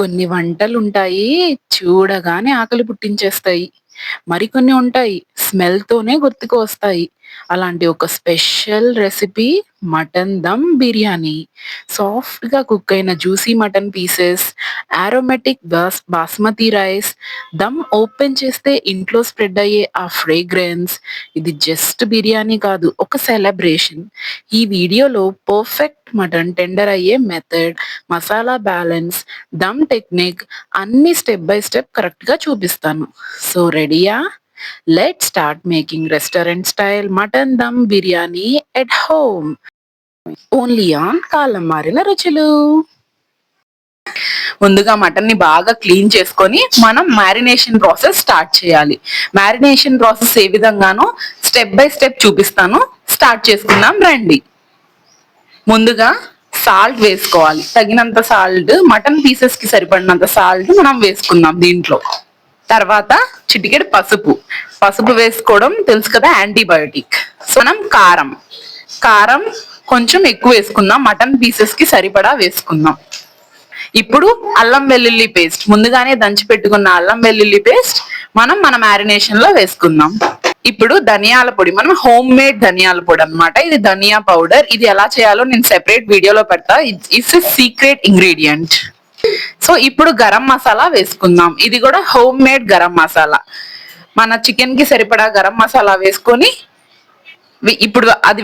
కొన్ని వంటలుంటాయి చూడగానే ఆకలి పుట్టించేస్తాయి. మరికొన్ని ఉంటాయి స్మెల్‌తోనే గుర్తుకు వస్తాయి. అలాంటి ఒక special recipe mutton dum biryani. సాఫ్ట్‌గా కుక్ అయిన juicy mutton pieces, aromatic basmati rice, dum open చేస్తే ఇంట్లో స్ప్రెడ్ అయ్యే ఆ ఫ్రేగ్రెన్స్. ఇది జస్ట్ బిర్యానీ కాదు, ఒక సెలబ్రేషన్. ఈ వీడియోలో పర్ఫెక్ట్ మటన్ టెండర్ అయ్యే method, masala balance, dum technique అన్ని స్టెప్ బై స్టెప్ కరెక్ట్‌గా చూపిస్తాను. సో రెడీయా? Let's start making restaurant style mutton dum biryani at home. Only on కాలం మారిన రుచులు. ముందుగా మటన్ ని బాగా క్లీన్ చేసుకొని మనం మ్యారినేషన్ ప్రాసెస్ స్టార్ట్ చేయాలి. మ్యారినేషన్ ప్రాసెస్ ఏ విధంగానో స్టెప్ బై స్టెప్ చూపిస్తాను. స్టార్ట్ చేసుకుందాం రండి. ముందుగా సాల్ట్ వేసుకోవాలి. తగినంత సాల్ట్, మటన్ పీసెస్ కి సరిపడినంత సాల్ట్ మనం వేసుకుందాం దీంట్లో. తర్వాత చిటికెడు పసుపు. పసుపు వేసుకోవడం తెలుసు కదా, యాంటీబయోటిక్. సో మనం కారం, కారం కొంచెం ఎక్కువ వేసుకుందాం. మటన్ పీసెస్ కి సరిపడా వేసుకుందాం. ఇప్పుడు అల్లం వెల్లుల్లి పేస్ట్, ముందుగానే దంచి పెట్టుకున్న అల్లం వెల్లుల్లి పేస్ట్ మనం మన మ్యారినేషన్ లో వేసుకుందాం. ఇప్పుడు ధనియాల పొడి, మనం హోమ్ మేడ్ ధనియాల పొడి అన్నమాట. ఇది ధనియా పౌడర్. ఇది ఎలా చేయాలో నేను సెపరేట్ వీడియోలో పెడతా. It's secret ingredient. సో ఇప్పుడు గరం మసాలా వేసుకుందాం. ఇది కూడా హోమ్ మేడ్ గరం మసాలా. మన చికెన్ కి సరిపడా గరం మసాలా వేసుకొని ఇప్పుడు అది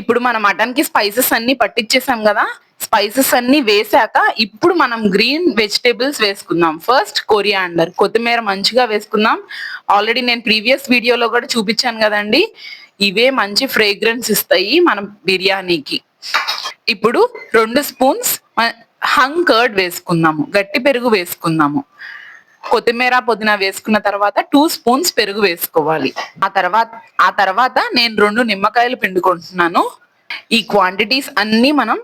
ఇప్పుడు మన మటన్ కి స్పైసెస్ అన్ని పట్టించేసాం కదా. స్పైసెస్ అన్ని వేసాక ఇప్పుడు మనం గ్రీన్ వెజిటేబుల్స్ వేసుకుందాం. ఫస్ట్ కొరియాండర్, కొత్తిమీర మంచిగా వేసుకుందాం. ఆల్రెడీ నేను ప్రీవియస్ వీడియోలో కూడా చూపించాను కదండి. ఇవే మంచి ఫ్రేగ్రెన్స్ ఇస్తాయి మన బిర్యానీకి. ఇప్పుడు 2 స్పూన్స్ హంగ్ కర్డ్ వేసుకుందాము, గట్టి పెరుగు వేసుకుందాము. కొత్తిమీర పుదీనా వేసుకున్న తర్వాత 2 స్పూన్స్ పెరుగు వేసుకోవాలి. ఆ తర్వాత నేను 2 నిమ్మకాయలు పిండుకుంటున్నాను. ఈ క్వాంటిటీస్ అన్ని మనం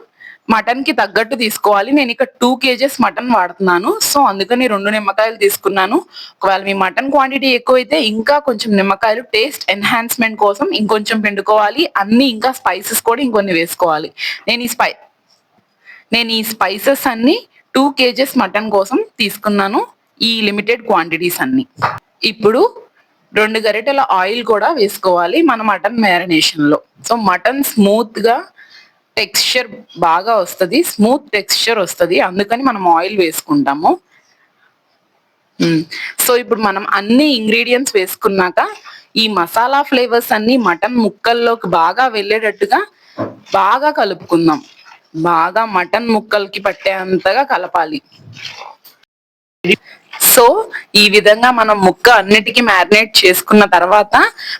మటన్ కి తగ్గట్టు తీసుకోవాలి. నేను ఇక్కడ 2 kgs మటన్ వాడుతున్నాను. సో అందుకని 2 నిమ్మకాయలు తీసుకున్నాను. ఒకవేళ మీ మటన్ క్వాంటిటీ ఎక్కువైతే ఇంకా కొంచెం నిమ్మకాయలు టేస్ట్ ఎన్హాన్స్మెంట్ కోసం ఇంకొంచెం పిండుకోవాలి. అన్ని ఇంకా స్పైసెస్ కూడా ఇంకొన్ని వేసుకోవాలి. నేను ఈ స్పైసెస్ అన్ని 2 kgs మటన్ కోసం తీసుకున్నాను, ఈ లిమిటెడ్ క్వాంటిటీస్ అన్ని. ఇప్పుడు 2 గరిటెల ఆయిల్ కూడా వేసుకోవాలి మన మటన్ మ్యారినేషన్ లో. సో మటన్ స్మూత్ గా టెక్స్చర్ బాగా వస్తుంది, స్మూత్ టెక్స్చర్ వస్తుంది, అందుకని మనం ఆయిల్ వేసుకుంటాము. సో ఇప్పుడు మనం అన్ని ఇంగ్రీడియంట్స్ వేసుకున్నాక ఈ మసాలా ఫ్లేవర్స్ అన్ని మటన్ ముక్కల్లోకి బాగా వెళ్ళేటట్టుగా బాగా కలుపుకుందాం. బాగా మటన్ ముక్కలకి పట్టేంతగా కలపాలి. సో ఈ విధంగా మనం ముక్క అన్నిటికీ మ్యారినేట్ చేసుకున్న తర్వాత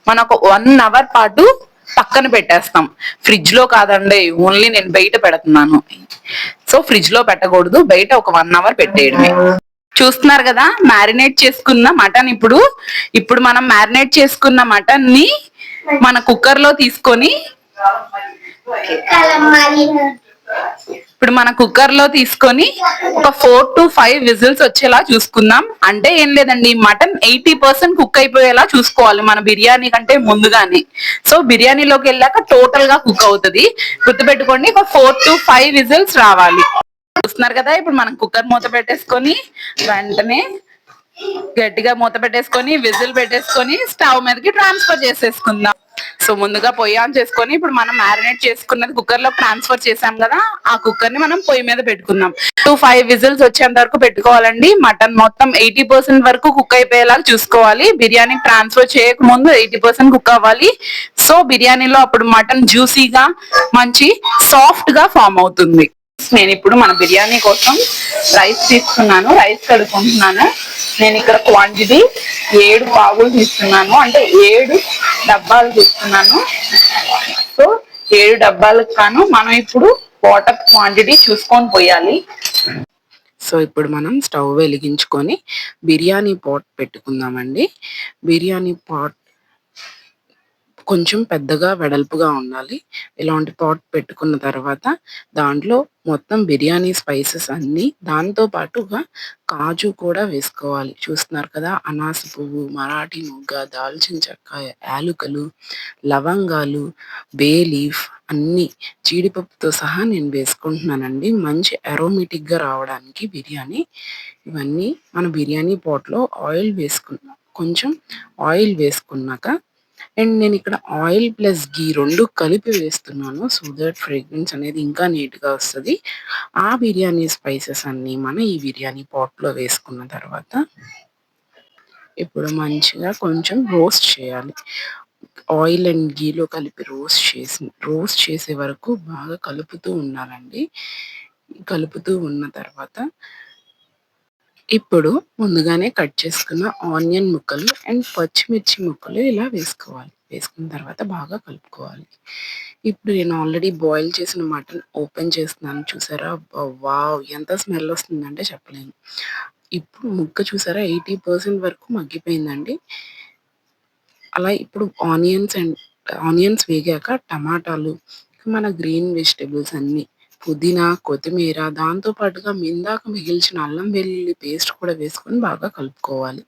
మనకు 1 అవర్ పాటు పక్కన పెట్టేస్తాం. ఫ్రిడ్జ్ లో కాదండి, ఓన్లీ నేను బయట పెడుతున్నాను. సో ఫ్రిడ్జ్ లో పెట్టకూడదు, బయట ఒక 1 అవర్ పెట్టేయడమే. చూస్తున్నారు కదా మ్యారినేట్ చేసుకున్న మటన్. ఇప్పుడు మనం మ్యారినేట్ చేసుకున్న మటన్ ని మన కుక్కర్ లో తీసుకొని ఒక 4 to 5 విజిల్స్ వచ్చేలా చూసుకుందాం. అంటే ఏం లేదండి, మటన్ 80% కుక్ అయిపోయేలా చూసుకోవాలి మన బిర్యానీ కంటే ముందుగానే. సో బిర్యానీలోకి వెళ్ళాక టోటల్ గా కుక్ అవుతుంది. గుర్తుపెట్టుకోండి, ఒక 4 to 5 విజిల్స్ రావాలి. చూస్తున్నారు కదా, ఇప్పుడు మనం కుక్కర్ మూత పెట్టేసుకొని వెంటనే గట్టిగా మూత పెట్టేసుకొని విజిల్ పెట్టేసుకొని స్టవ్ మీదకి ట్రాన్స్ఫర్ చేసేసుకుందాం. సో ముందుగా పొయ్యి ఆన్ చేసుకొని ఇప్పుడు మనం మ్యారినేట్ చేసుకున్నది కుక్కర్ లో ట్రాన్స్ఫర్ చేసాం కదా, ఆ కుక్కర్ ని మనం పొయ్యి మీద పెట్టుకుందాం. 2-5 విజిల్స్ వచ్చేంత వరకు పెట్టుకోవాలండి. మటన్ మొత్తం 80% వరకు కుక్ అయిపోయేలా చూసుకోవాలి. బిర్యానీ ట్రాన్స్ఫర్ చేయక ముందు 80% కుక్ అవ్వాలి. సో బిర్యానీలో అప్పుడు మటన్ జ్యూసీగా మంచి సాఫ్ట్ గా ఫామ్ అవుతుంది. నేను ఇప్పుడు మన బిర్యానీ కోసం రైస్ తీసుకున్నాను, రైస్ కడుక్కుంటున్నాను. నేను ఇక్కడ క్వాంటిటీ 7 పావులు తీసుకున్నాను, అంటే 7 డబ్బాలు తీసుకున్నాను. సో 7 డబ్బాలకు కాను మనం ఇప్పుడు వాటర్ క్వాంటిటీ చూసుకొని పోయాలి. సో ఇప్పుడు మనం స్టవ్ వెలిగించుకొని బిర్యానీ పాట్ పెట్టుకుందామండి. బిర్యానీ పాట్ కొంచెం పెద్దగా వెడల్పుగా ఉండాలి. ఇలాంటి పాట్ పెట్టుకున్న తర్వాత దాంట్లో మొత్తం బిర్యానీ స్పైసెస్ అన్నీ దాంతో పాటుగా కాజు కూడా వేసుకోవాలి. చూస్తున్నారు కదా! అనాస పువ్వు, మరాఠీ మొగ్గ, దాల్చిన చెక్క, యాలుకలు, లవంగాలు, బే లీఫ్ అన్నీ జీడిపప్పుతో సహా నేను వేసుకుంటున్నానండి. మంచి అరోమేటిక్‌గా రావడానికి బిర్యానీ. ఇవన్నీ మన బిర్యానీ పాట్‌లో కొంచెం ఆయిల్ వేసుకున్నాక అండ్ నేనిక్కడ ఆయిల్ ప్లస్ ఘీ 2 కలిపి వేస్తున్నాను. సో దట్ ఫ్రేగ్రెన్స్ అనేది ఇంకా నీట్‌గా వస్తది. ఆ బిర్యానీ స్పైసెస్ అన్నీ ఈ బిర్యానీ పాట్‌లో వేసుకున్న తర్వాత ఇప్పుడు మంచిగా కొంచెం రోస్ట్ చేయాలి. ఆయిల్ అండ్ ఘీలో కలిపి రోస్ట్ చేసే వరకు బాగా కలుపుతూ ఉండాలండి. కలుపుతూ ఉన్న తర్వాత ఇప్పుడు ముందుగానే కట్ చేసుకున్న ఆనియన్ ముక్కలు అండ్ పచ్చిమిర్చి ముక్కలు ఇలా వేసుకోవాలి. వేసుకున్న తర్వాత బాగా కలుపుకోవాలి. ఇప్పుడు నేను ఆల్రెడీ బాయిల్ చేసిన మటన్ ఓపెన్ చేస్తున్నాను చూసారా? అబ్బా! వావ్! ఎంత స్మెల్ వస్తుందంటే చెప్పలేను. ఇప్పుడు ముక్క చూసారా 80% వరకు మగ్గిపోయిందండి. అలా ఇప్పుడు ఆనియన్స్ వేగాక టమాటాలు, మన గ్రీన్ వెజిటబుల్స్ అన్నీ పుదీనా, కొత్తిమీర దాంతో పాటుగా ఇందాక మిగిల్చిన అల్లం వెల్లుల్లి పేస్ట్ కూడా వేసుకొని బాగా కలుపుకోవాలి.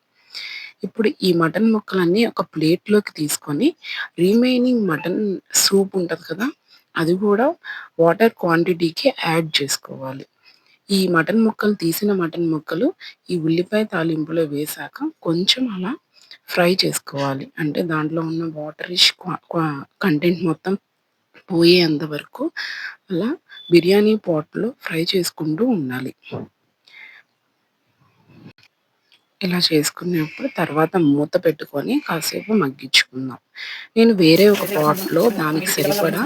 ఇప్పుడు ఈ మటన్ ముక్కలన్నీ ఒక ప్లేట్‌లోకి తీసుకొని రిమైనింగ్ మటన్ సూప్ ఉంటది కదా! అది కూడా వాటర్ క్వాంటిటీకి యాడ్ చేసుకోవాలి. తీసిన మటన్ ముక్కలు ఈ ఉల్లిపాయ తాలింపులో వేశాక కొంచెం అలా ఫ్రై చేసుకోవాలి. అంటే దాంట్లో ఉన్న వాటరిష్ కంటెంట్ మొత్తం పోయేంత వరకు అలా బిర్యానీ పాట్‌లో ఫ్రై చేసుకుంటూ ఉండాలి. ఇలా చేసుకున్నప్పుడు తర్వాత మూత పెట్టుకొని కాసేపు మగ్గించుకుందాం. నేను వేరే ఒక పాట్‌లో దానికి సరిపడా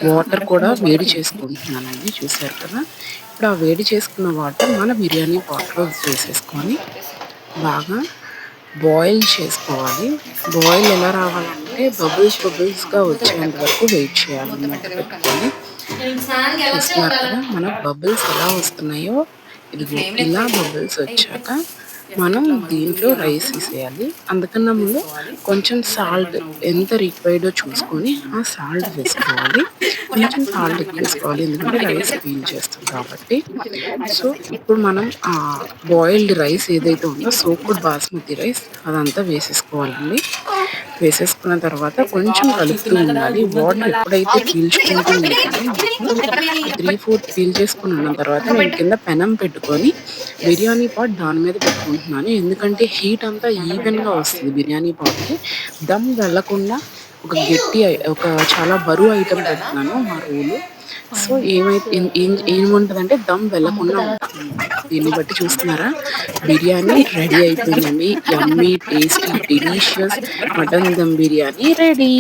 వాటర్ కూడా వేడి చేసుకుంటున్నానండి. చూసారు కదా! ఇప్పుడు ఆ వేడి చేసుకున్న వాటర్ మన బిర్యానీ పాట్‌లో వేసేసుకొని బాగా బాయిల్ చేసుకోవాలి. బాయిల్ ఎలా రావాలంటే బబుల్స్‌గా వచ్చేంత వరకు వెయిట్ చేయాలి మూత పెట్టుకొని. చూస్తున్నారు కదా! మనకు బబుల్స్ ఎలా వస్తున్నాయో ఇదిగో ఇలా బబుల్స్ వచ్చాక మనం దీంట్లో రైస్ ఏసేయాలి. అందుకన్నా ముందు కొంచెం సాల్ట్ ఎంత రిక్వైర్డో చూసుకొని ఆ సాల్ట్ వేసుకోవాలి. కొంచెం సాల్ట్ ఎక్కువేసుకోవాలి. ఎందుకంటే రైస్ పీల్ చేస్తుంది కాబట్టి. సో, ఇప్పుడు మనం బాయిల్డ్ రైస్ ఏదైతే ఉందో సోక్డ్ బాస్మతి రైస్ అదంతా వేసేసుకోవాలండి. వేసేసుకున్న తర్వాత కొంచెం కలుపుతూ ఉండాలి. వాటర్ ఎప్పుడైతే పీల్చుకుంటూ ఉంటాయో మనకు 3/4 పీల్చేసుకొని ఉన్న తర్వాత నేను కింద పెనం పెట్టుకొని బిర్యానీ పాట్ దాని మీద పెట్టుకుంటున్నాను. ఎందుకంటే హీట్ అంతా ఈవెన్‌గా వస్తది బిర్యానీ పాట్‌కి. దమ్ వెళ్ళకుండా ఒక చాలా బరువు ఐటెమ్ పెడుతున్నాను మా రూలు. సో, ఏమైతే ఏం ఏం ఏముంటదంటే దమ్ వెళ్ళకుండా ఉంటదనమాట. దీన్ని బట్టి చూస్తున్నారా? బిర్యానీ రెడీ అయిపోయిందండి. Yummy, tasty, delicious mutton dum biryani ready.